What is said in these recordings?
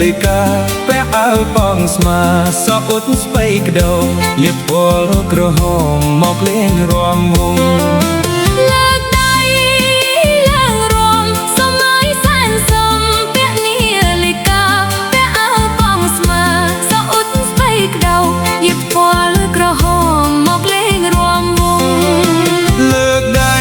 លិកាពាក់អាវបងស្មាសក់អ៊ុតស្បៃក្ដោលាបពណ៌ក្រហមមកលេងរាំវង់លើកដៃឡើងរាំសម័យសែនសំពាក់នាឡិកាពាក់អាវបងស្មាសក់អ៊ុតស្បៃក្ដោលាបពណ៌ក្រហមមកលេងរាំវង់លើកដៃ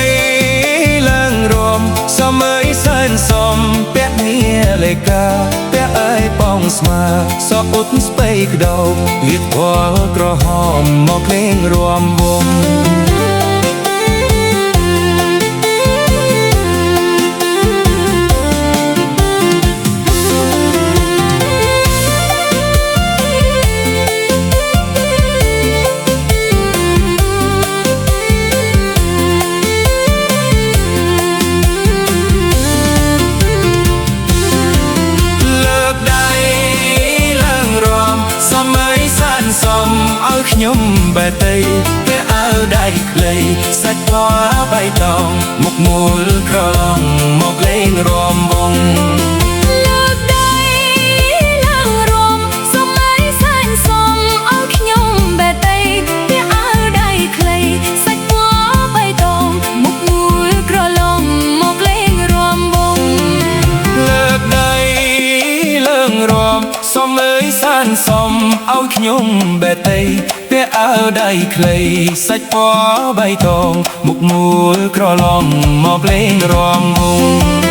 ឡើងរាំសម័យសែនសំពាក់នាឡិកាពាក់អាវបងស្មាសក់អ៊ុតស្បៃក្ដោលាបពណ៌ក្រហមមកលេងរាំវង់ខ្ញុំបែតីពាក់អាវដៃខ្លីសាច់ពណ៌បៃតងមុខមូលក្រឡងមកលេងរាំវង់លើកដៃឡើងរាំសម័យសែនសំឲ្យខ្ញុំបែតីពាក់អាវដៃខ្លីសាច់ពណ៌បៃតងមុខមូលក្រឡងមកលេងរាំវង់លើកដៃឡើងរាំសម័យសែនសំឲ្យខ្ញុំបែតីពាក់អាវដៃខ្លីសាច់ពណ៌បៃតងមុខមូលក្រឡងមកលេងរាំវង់